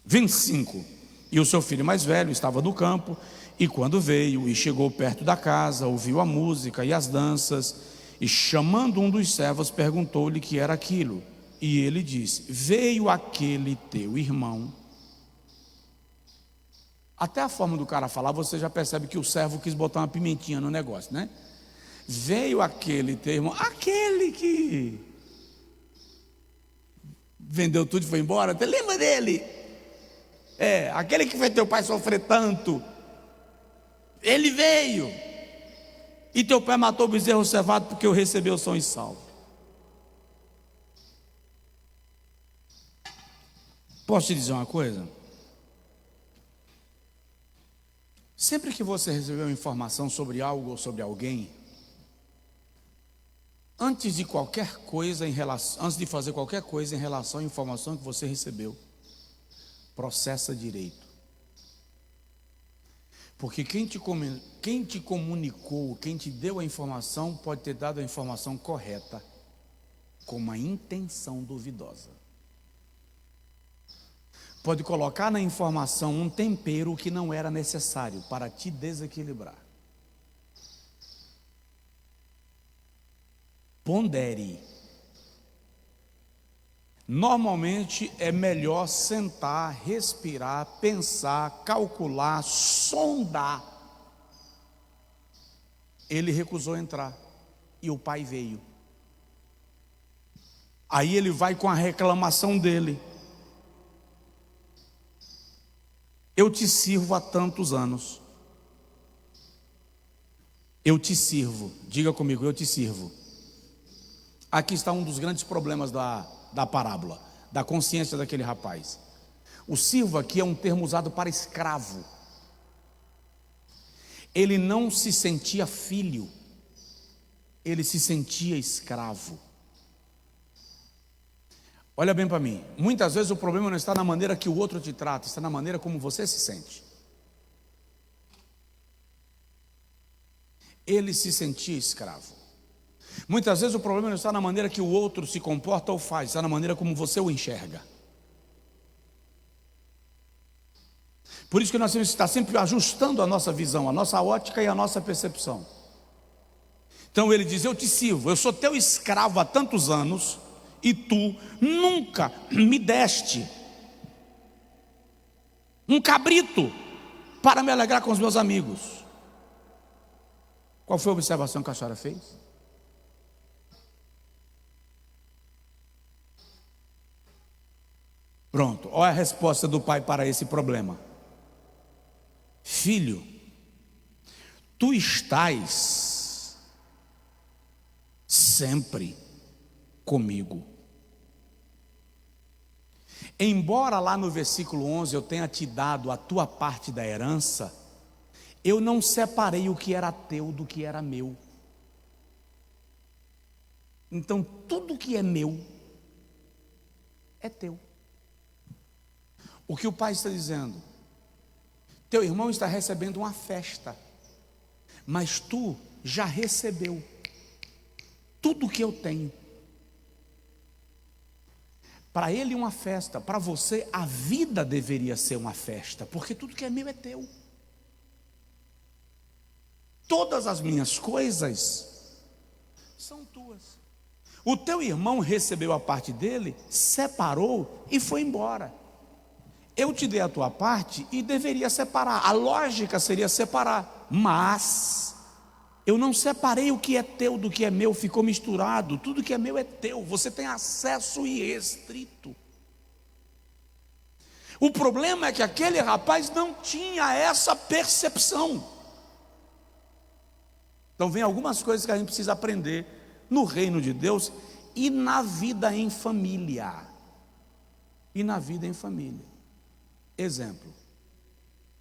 25. E o seu filho mais velho estava no campo, e quando veio e chegou perto da casa, ouviu a música e as danças, e chamando um dos servos, perguntou-lhe que era aquilo. E ele disse: veio aquele teu irmão. Até a forma do cara falar, você já percebe que o servo quis botar uma pimentinha no negócio, né? Veio aquele teu irmão, aquele que vendeu tudo e foi embora. Você lembra dele? Aquele que fez teu pai sofrer tanto. Ele veio. E teu pai matou o bezerro cevado porque eu recebi o são e salvo. Posso te dizer uma coisa? Sempre que você receber uma informação sobre algo ou sobre alguém, antes de fazer qualquer coisa em relação à informação que você recebeu, processa direito. Porque quem te comunicou, quem te deu a informação, pode ter dado a informação correta, com uma intenção duvidosa. Pode colocar na informação um tempero que não era necessário para te desequilibrar. Pondere. Normalmente é melhor sentar, respirar, pensar, calcular, sondar. Ele recusou entrar e o pai veio. Aí ele vai com a reclamação dele. Eu te sirvo há tantos anos. Eu te sirvo. Diga comigo, eu te sirvo. Aqui está um dos grandes problemas da parábola, da consciência daquele rapaz. O sirvo aqui é um termo usado para escravo. Ele não se sentia filho, ele se sentia escravo. Olha bem para mim, muitas vezes o problema não está na maneira que o outro te trata, está na maneira como você se sente. Ele se sentia escravo. Muitas vezes o problema não está na maneira que o outro se comporta ou faz, está na maneira como você o enxerga. Por isso que nós temos que estar sempre ajustando a nossa visão, a nossa ótica e a nossa percepção. Então ele diz: eu te sirvo, eu sou teu escravo há tantos anos, e tu nunca me deste um cabrito para me alegrar com os meus amigos. Qual foi a observação que a senhora fez? Pronto, olha a resposta do pai para esse problema. Filho, tu estás sempre comigo. Embora lá no versículo 11 eu tenha te dado a tua parte da herança, eu não separei o que era teu do que era meu. Então tudo que é meu é teu. O que o pai está dizendo? Teu irmão está recebendo uma festa, mas tu já recebeu tudo que eu tenho. Para ele uma festa, para você a vida deveria ser uma festa, porque tudo que é meu é teu. Todas as minhas coisas são tuas. O teu irmão recebeu a parte dele, separou e foi embora. Eu te dei a tua parte e deveria separar. A lógica seria separar, mas eu não separei o que é teu do que é meu, ficou misturado. Tudo que é meu é teu, você tem acesso irrestrito. O problema é que aquele rapaz não tinha essa percepção. Então vem algumas coisas que a gente precisa aprender no reino de Deus e na vida em família. E na vida em família. Exemplo,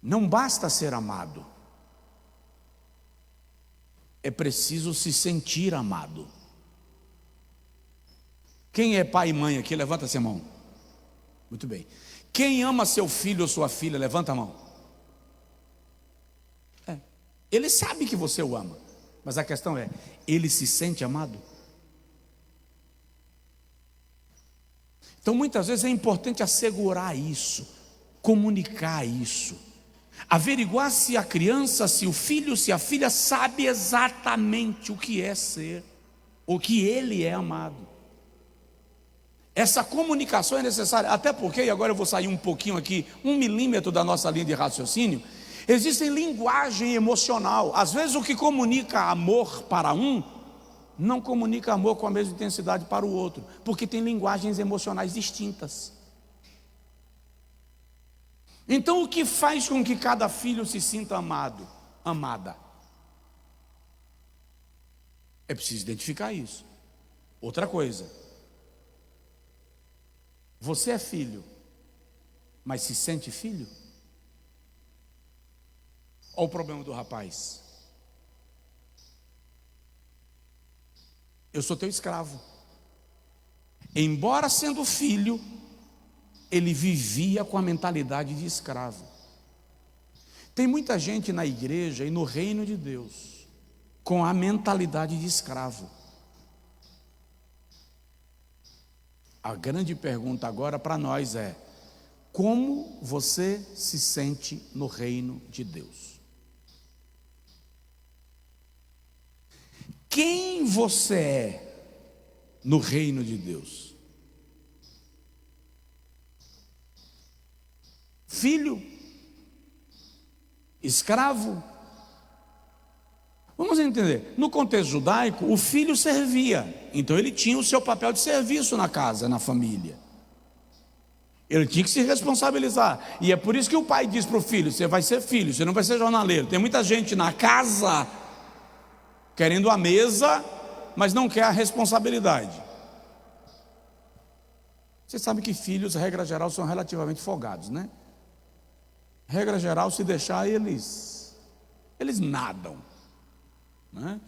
não basta ser amado, é preciso se sentir amado. Quem é pai e mãe aqui, levanta a mão. Muito bem. Quem ama seu filho ou sua filha, levanta a mão. Ele sabe que você o ama, mas a questão é, ele se sente amado? Então muitas vezes é importante assegurar isso, comunicar isso, averiguar se a criança, se o filho, se a filha sabe exatamente o que é ser, o que ele é amado. Essa comunicação é necessária, até porque, e agora eu vou sair um pouquinho aqui, 1 milímetro da nossa linha de raciocínio, existe linguagem emocional. Às vezes o que comunica amor para um, não comunica amor com a mesma intensidade para o outro, porque tem linguagens emocionais distintas. Então o que faz com que cada filho se sinta amado, amada? É preciso identificar isso. Outra coisa, você é filho, mas se sente filho? Olha o problema do rapaz. Eu sou teu escravo. Embora sendo filho, ele vivia com a mentalidade de escravo. Tem muita gente na igreja e no reino de Deus com a mentalidade de escravo. A grande pergunta agora para nós é: como você se sente no reino de Deus? Quem você é no reino de Deus? Filho? Escravo? Vamos entender, no contexto judaico, o filho servia, então ele tinha o seu papel de serviço na casa, na família. Ele tinha que se responsabilizar, e é por isso que o pai diz para o filho: você vai ser filho, você não vai ser jornaleiro. Tem muita gente na casa querendo a mesa, mas não quer a responsabilidade. Você sabe que filhos, regra geral, são relativamente folgados, né? Regra geral, se deixar, eles nadam, né?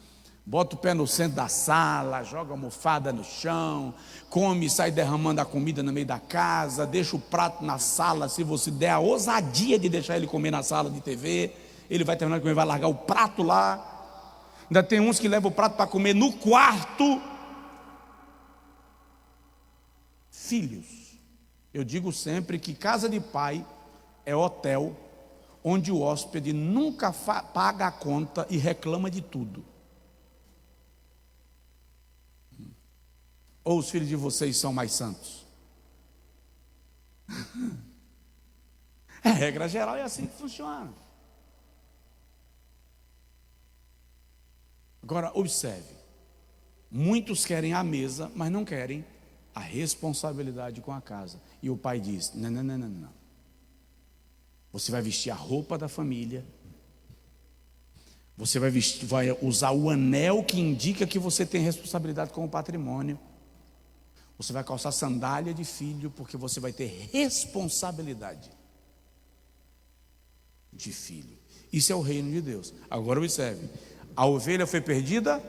Bota o pé no centro da sala, joga a almofada no chão, come, sai derramando a comida no meio da casa, deixa o prato na sala. Se você der a ousadia de deixar ele comer na sala de TV, ele vai terminar de comer, vai largar o prato lá. Ainda tem uns que levam o prato para comer no quarto. Filhos, eu digo sempre que casa de pai é hotel onde o hóspede nunca paga a conta e reclama de tudo. Ou os filhos de vocês são mais santos? É, regra geral é assim que funciona. Agora observe, muitos querem a mesa, mas não querem a responsabilidade com a casa. E o pai diz: não. Você vai vestir a roupa da família, você vai usar o anel que indica que você tem responsabilidade com o patrimônio, você vai calçar sandália de filho, porque você vai ter responsabilidade de filho. Isso é o reino de Deus. Agora observe, a ovelha foi perdida,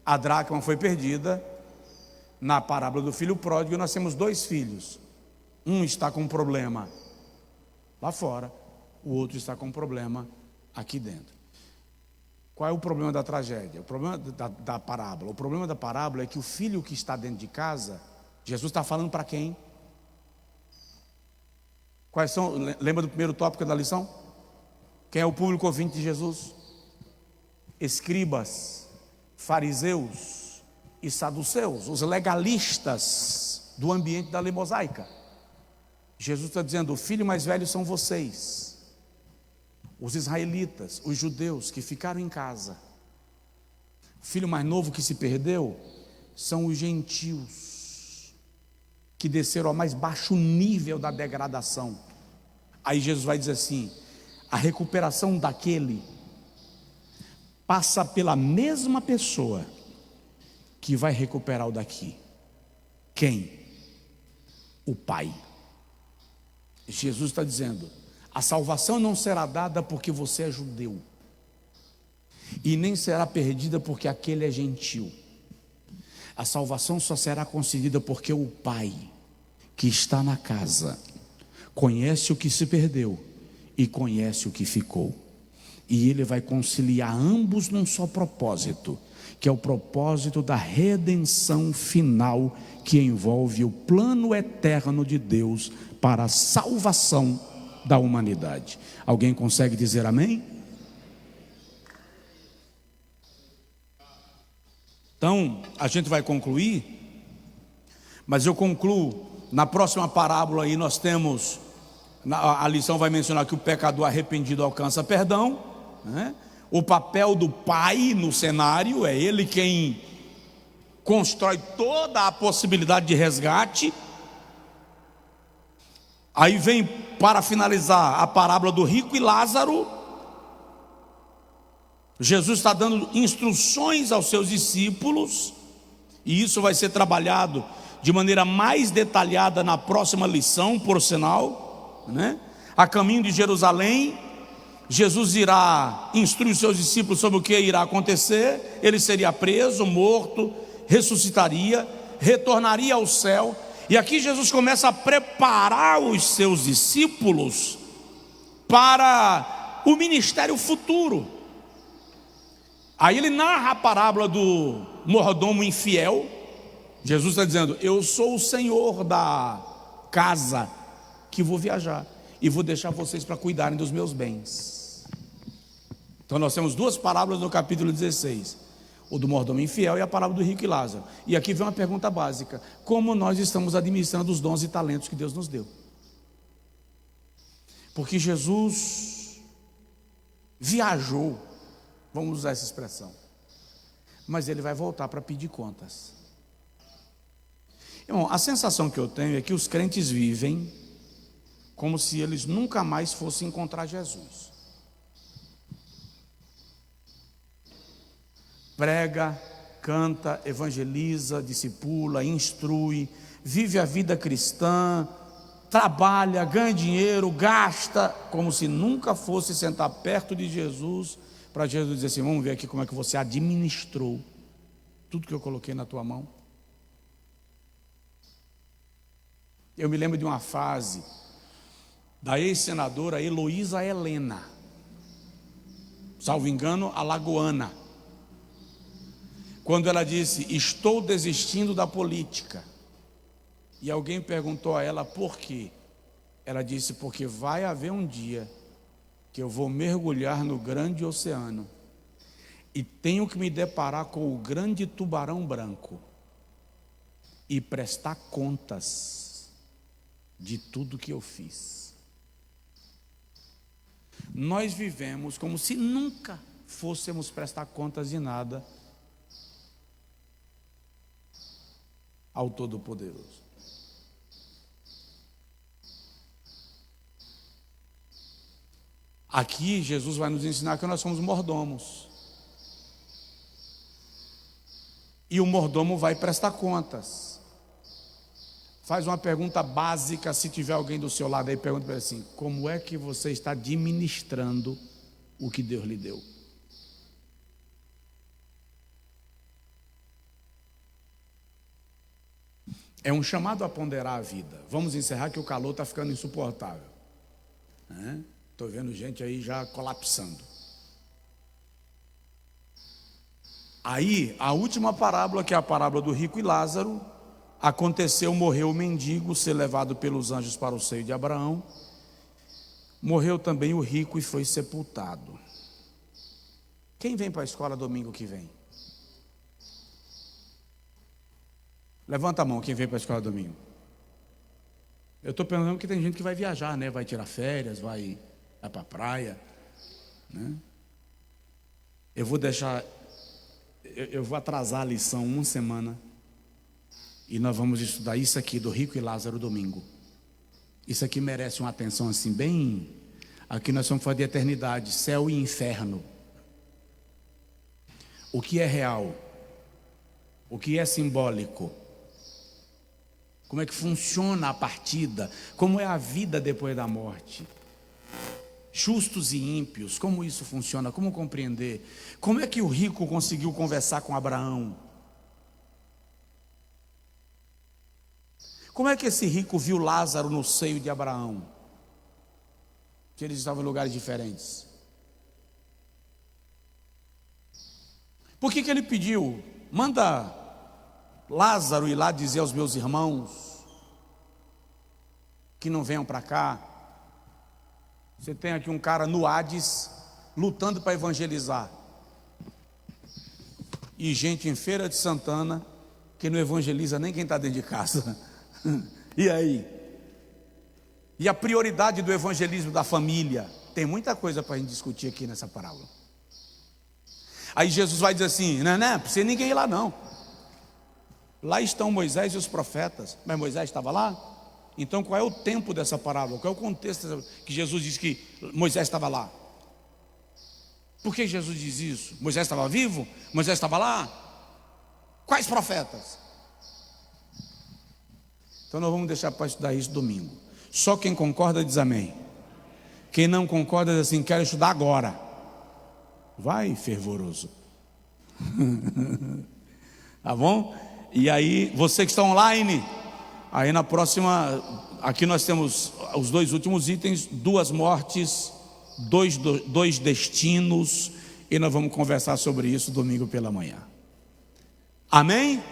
A dracma foi perdida. Na parábola do filho pródigo, nós temos dois filhos. Um está com um problema lá fora, o outro está com um problema aqui dentro. Qual é o problema da tragédia? O problema da parábola. O problema da parábola é que o filho que está dentro de casa, Jesus está falando para quem? Quais são? Lembra do primeiro tópico da lição? Quem é o público ouvinte de Jesus? Escribas, fariseus e saduceus, os legalistas do ambiente da lei mosaica. Jesus está dizendo: o filho mais velho são vocês, os israelitas, os judeus que ficaram em casa. O filho mais novo que se perdeu são os gentios, que desceram ao mais baixo nível da degradação. Aí Jesus vai dizer assim: a recuperação daquele passa pela mesma pessoa que vai recuperar o daqui. Quem? O Pai. Jesus está dizendo: a salvação não será dada porque você é judeu, e nem será perdida porque aquele é gentil. A salvação só será concedida porque o Pai, que está na casa, conhece o que se perdeu e conhece o que ficou, e Ele vai conciliar ambos num só propósito, que é o propósito da redenção final, que envolve o plano eterno de Deus para a salvação da humanidade. Alguém consegue dizer amém? Então, a gente vai concluir, mas eu concluo, na próxima parábola aí nós temos, a lição vai mencionar que o pecador arrependido alcança perdão, né? O papel do pai no cenário, é ele quem constrói toda a possibilidade de resgate. Aí vem, para finalizar, a parábola do rico e Lázaro. Jesus está dando instruções aos seus discípulos, e isso vai ser trabalhado de maneira mais detalhada na próxima lição, por sinal, né? A caminho de Jerusalém, Jesus irá instruir os seus discípulos sobre o que irá acontecer. Ele seria preso, morto, ressuscitaria, retornaria ao céu. E aqui Jesus começa a preparar os seus discípulos para o ministério futuro. Aí ele narra a parábola do mordomo infiel. Jesus está dizendo: eu sou o Senhor da casa que vou viajar e vou deixar vocês para cuidarem dos meus bens. Então nós temos duas parábolas no capítulo 16, o do mordomo infiel e a parábola do rico e Lázaro. E aqui vem uma pergunta básica: como nós estamos administrando os dons e talentos que Deus nos deu? Porque Jesus viajou, vamos usar essa expressão, mas ele vai voltar para pedir contas. Irmão, a sensação que eu tenho é que os crentes vivem como se eles nunca mais fossem encontrar Jesus. Prega, canta, evangeliza, discipula, instrui, vive a vida cristã, trabalha, ganha dinheiro, gasta, como se nunca fosse sentar perto de Jesus, para Jesus dizer assim: vamos ver aqui como é que você administrou tudo que eu coloquei na tua mão. Eu me lembro de uma frase da ex-senadora Heloísa Helena, salvo engano, alagoana, quando ela disse: estou desistindo da política. E alguém perguntou a ela por quê. Ela disse: porque vai haver um dia que eu vou mergulhar no grande oceano e tenho que me deparar com o grande tubarão branco e prestar contas de tudo que eu fiz. Nós vivemos como se nunca fôssemos prestar contas de nada ao Todo-Poderoso. Aqui Jesus vai nos ensinar que nós somos mordomos, e o mordomo vai prestar contas. Faz uma pergunta básica, se tiver alguém do seu lado aí, pergunta para ele assim: como é que você está administrando o que Deus lhe deu? É um chamado a ponderar a vida. Vamos encerrar que o calor está ficando insuportável. Estou vendo gente aí já colapsando. Aí, a última parábola, que é a parábola do rico e Lázaro, aconteceu, morreu o mendigo, ser levado pelos anjos para o seio de Abraão. Morreu também o rico e foi sepultado. Quem vem para a escola domingo que vem? Levanta a mão quem vem para a escola domingo. Eu estou pensando que tem gente que vai viajar, né? Vai tirar férias, vai para a praia, né? Eu vou atrasar a lição uma semana e nós vamos estudar isso aqui do rico e Lázaro domingo. Isso aqui merece uma atenção assim bem. Aqui nós vamos falar de eternidade, céu e inferno. O que é real? O que é simbólico? Como é que funciona a partida? Como é a vida depois da morte? Justos e ímpios, como isso funciona? Como compreender? Como é que o rico conseguiu conversar com Abraão? Como é que esse rico viu Lázaro no seio de Abraão? Que eles estavam em lugares diferentes. Por que ele pediu? Manda Lázaro ir lá dizer aos meus irmãos que não venham para cá. Você tem aqui um cara no Hades lutando para evangelizar, e gente em Feira de Santana que não evangeliza nem quem está dentro de casa. E aí? E a prioridade do evangelismo da família? Tem muita coisa para a gente discutir aqui nessa parábola. Aí Jesus vai dizer assim: não precisa ninguém ir lá não. Lá estão Moisés e os profetas. Mas Moisés estava lá? Então qual é o tempo dessa parábola? Qual é o contexto que Jesus diz que Moisés estava lá? Por que Jesus diz isso? Moisés estava vivo? Moisés estava lá? Quais profetas? Então nós vamos deixar para estudar isso domingo. Só quem concorda diz amém. Quem não concorda diz assim: quero estudar agora. Vai, fervoroso. Tá bom? E aí, você que está online, aí na próxima, aqui nós temos os dois últimos itens: 2 mortes, dois destinos, e nós vamos conversar sobre isso domingo pela manhã. Amém?